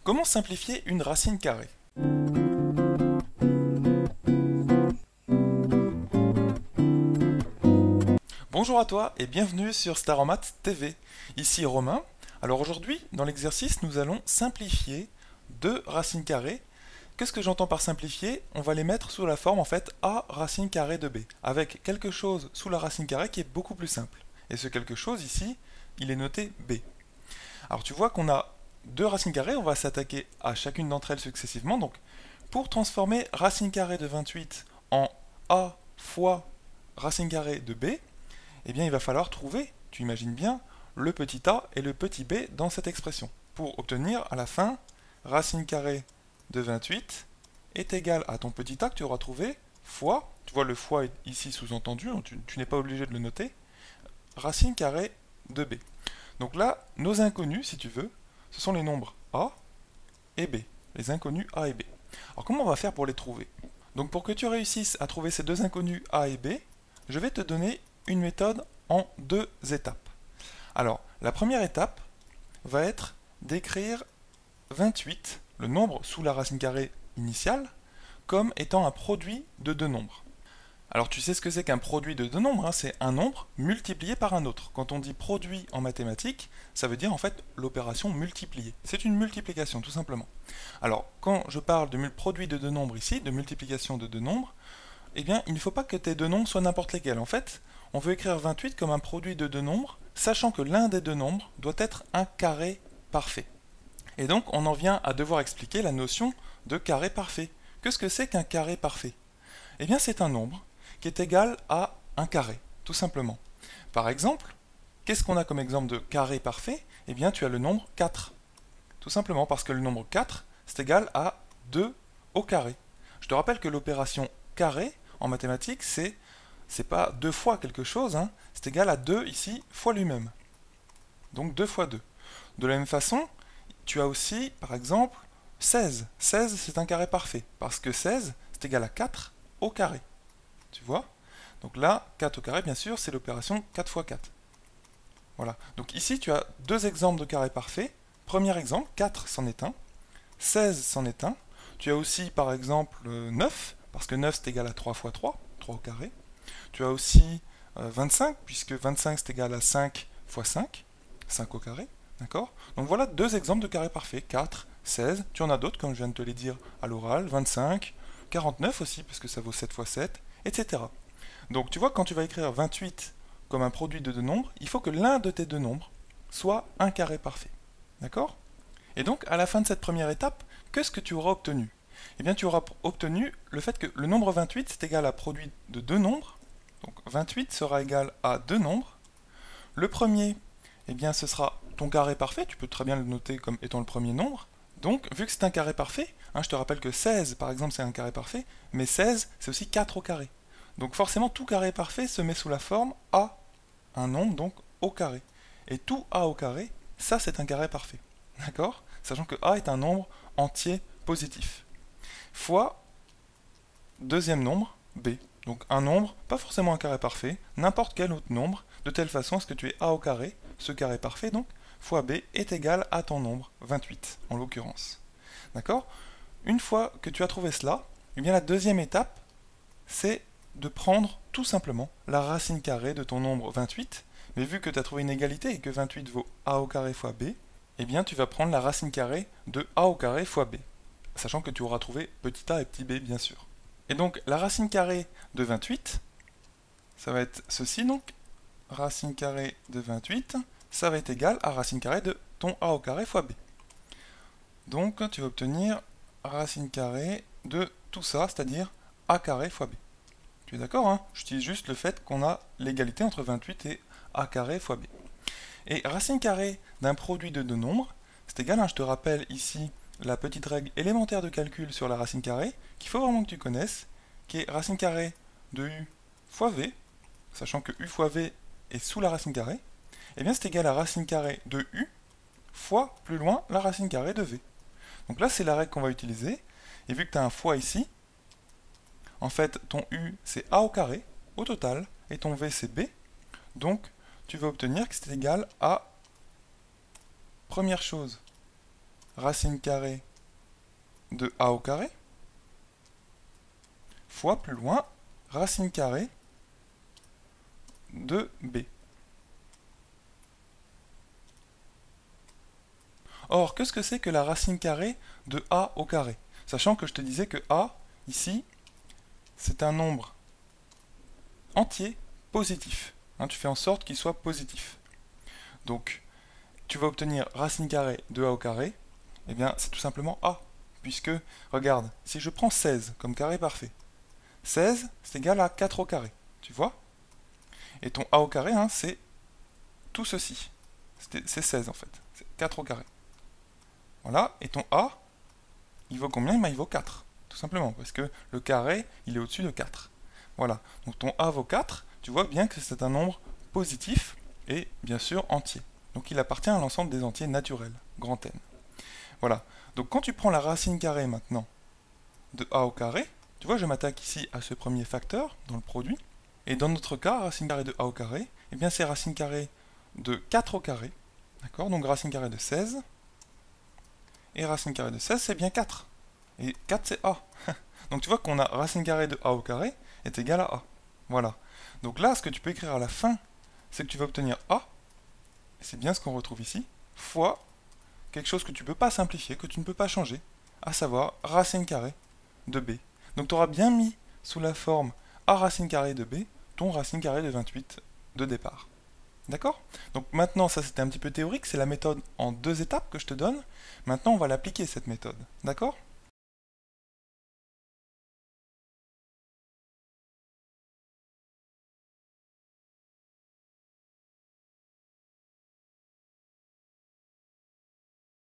Comment simplifier une racine carrée? Bonjour à toi et bienvenue sur Staromat TV. Ici Romain. Alors aujourd'hui, dans l'exercice, nous allons simplifier deux racines carrées. Qu'est-ce que j'entends par simplifier? On va les mettre sous la forme en fait a racine carrée de b, avec quelque chose sous la racine carrée qui est beaucoup plus simple. Et ce quelque chose ici, il est noté b. Alors tu vois qu'on a deux racines carrées, on va s'attaquer à chacune d'entre elles successivement. Donc pour transformer racine carrée de 28 en a fois racine carrée de b, eh bien il va falloir trouver, tu imagines bien, le petit a et le petit b dans cette expression, pour obtenir à la fin racine carrée de 28 est égal à ton petit a que tu auras trouvé fois, tu vois le fois est ici sous-entendu, tu n'es pas obligé de le noter, racine carrée de b. Donc là, nos inconnus, si tu veux, ce sont les nombres a et b, les inconnus a et b. Alors comment on va faire pour les trouver? Donc pour que tu réussisses à trouver ces deux inconnus a et b, je vais te donner une méthode en deux étapes. Alors, la première étape va être d'écrire 28, le nombre sous la racine carrée initiale, comme étant un produit de deux nombres. Alors tu sais ce que c'est qu'un produit de deux nombres, hein, c'est un nombre multiplié par un autre. Quand on dit produit en mathématiques, ça veut dire en fait l'opération multiplier. C'est une multiplication tout simplement. Alors quand je parle de produit de deux nombres ici, de multiplication de deux nombres, eh bien il ne faut pas que tes deux nombres soient n'importe lesquels. En fait, on veut écrire 28 comme un produit de deux nombres, sachant que l'un des deux nombres doit être un carré parfait. Et donc on en vient à devoir expliquer la notion de carré parfait. Qu'est-ce que c'est qu'un carré parfait? Eh bien c'est un nombre qui est égal à un carré, tout simplement. Par exemple, qu'est-ce qu'on a comme exemple de carré parfait? Eh bien tu as le nombre 4. Tout simplement parce que le nombre 4, c'est égal à 2 au carré. Je te rappelle que l'opération carré, en mathématiques, c'est pas 2 fois quelque chose, hein, c'est égal à 2 ici fois lui-même. Donc 2 fois 2. De la même façon, tu as aussi, par exemple, 16. 16, c'est un carré parfait, parce que 16, c'est égal à 4 au carré. Tu vois? Donc là, 4 au carré, bien sûr, c'est l'opération 4 fois 4. Voilà. Donc ici, tu as deux exemples de carré parfait. Premier exemple, 4 c'en est un. 16 c'en est un. Tu as aussi, par exemple, 9, parce que 9 c'est égal à 3 fois 3, 3 au carré. Tu as aussi 25, puisque 25 c'est égal à 5 fois 5, 5 au carré. D'accord? Donc voilà deux exemples de carré parfait, 4, 16. Tu en as d'autres, comme je viens de te les dire à l'oral, 25, 49 aussi, parce que ça vaut 7 fois 7, etc. Donc tu vois, quand tu vas écrire 28 comme un produit de deux nombres, il faut que l'un de tes deux nombres soit un carré parfait. D'accord? Et donc, à la fin de cette première étape, qu'est-ce que tu auras obtenu? Eh bien, tu auras obtenu le fait que le nombre 28 c'est égal à produit de deux nombres. Donc 28 sera égal à deux nombres. Le premier, eh bien, ce sera ton carré parfait. Tu peux très bien le noter comme étant le premier nombre. Donc, vu que c'est un carré parfait, hein, je te rappelle que 16, par exemple, c'est un carré parfait, mais 16, c'est aussi 4 au carré. Donc forcément, tout carré parfait se met sous la forme A, un nombre donc au carré. Et tout A au carré, ça c'est un carré parfait. D'accord? Sachant que A est un nombre entier positif. Fois deuxième nombre, B. Donc un nombre, pas forcément un carré parfait, n'importe quel autre nombre, de telle façon à ce que tu aies A au carré, ce carré parfait donc, fois B est égal à ton nombre, 28 en l'occurrence. D'accord? Une fois que tu as trouvé cela, eh bien la deuxième étape, c'est de prendre tout simplement la racine carrée de ton nombre 28, mais vu que tu as trouvé une égalité et que 28 vaut A au carré fois B, eh bien tu vas prendre la racine carrée de A au carré fois B, sachant que tu auras trouvé petit a et petit b bien sûr. Et donc la racine carrée de 28, ça va être ceci donc, racine carrée de 28, ça va être égal à racine carrée de ton A au carré fois B. Donc tu vas obtenir racine carrée de tout ça, c'est-à-dire A carré fois B. Tu es d'accord, hein? J'utilise juste le fait qu'on a l'égalité entre 28 et A carré fois B. Et racine carrée d'un produit de deux nombres, c'est égal, hein, je te rappelle ici la petite règle élémentaire de calcul sur la racine carrée, qu'il faut vraiment que tu connaisses, qui est racine carrée de u fois v, sachant que u fois v est sous la racine carrée, et bien c'est égal à racine carrée de u fois, plus loin, la racine carrée de v. Donc là, c'est la règle qu'on va utiliser, et vu que tu as un fois ici, en fait, ton u c'est a au carré, au total, et ton v c'est b, donc tu vas obtenir que c'est égal à, première chose, racine carrée de a au carré fois plus loin racine carrée de b. Or, qu'est-ce que c'est que la racine carrée de a au carré? Sachant que je te disais que a, ici, c'est un nombre entier positif. Hein, tu fais en sorte qu'il soit positif. Donc, tu vas obtenir racine carrée de a au carré, eh bien, c'est tout simplement a. Puisque, regarde, si je prends 16 comme carré parfait, 16, c'est égal à 4 au carré. Tu vois? Et ton a au carré, hein, c'est tout ceci. C'est 16 en fait. C'est 4 au carré. Voilà. Et ton a, il vaut combien? Il vaut 4. Tout simplement. Parce que le carré, il est au-dessus de 4. Voilà. Donc ton a vaut 4. Tu vois bien que c'est un nombre positif et bien sûr entier. Donc il appartient à l'ensemble des entiers naturels. Grand N. Voilà. Donc quand tu prends la racine carrée maintenant de a au carré, tu vois, je m'attaque ici à ce premier facteur dans le produit. Et dans notre cas, racine carrée de a au carré, eh bien c'est racine carrée de 4 au carré. D'accord? Donc racine carrée de 16. Et racine carrée de 16, c'est bien 4. Et 4, c'est a. Donc tu vois qu'on a racine carrée de a au carré est égal à a. Voilà. Donc là, ce que tu peux écrire à la fin, c'est que tu vas obtenir a, et c'est bien ce qu'on retrouve ici, fois quelque chose que tu ne peux pas simplifier, que tu ne peux pas changer, à savoir racine carrée de b. Donc tu auras bien mis sous la forme a racine carrée de b ton racine carrée de 28 de départ. D'accord? Donc maintenant, ça c'était un petit peu théorique, c'est la méthode en 2 étapes que je te donne. Maintenant, on va l'appliquer cette méthode. D'accord?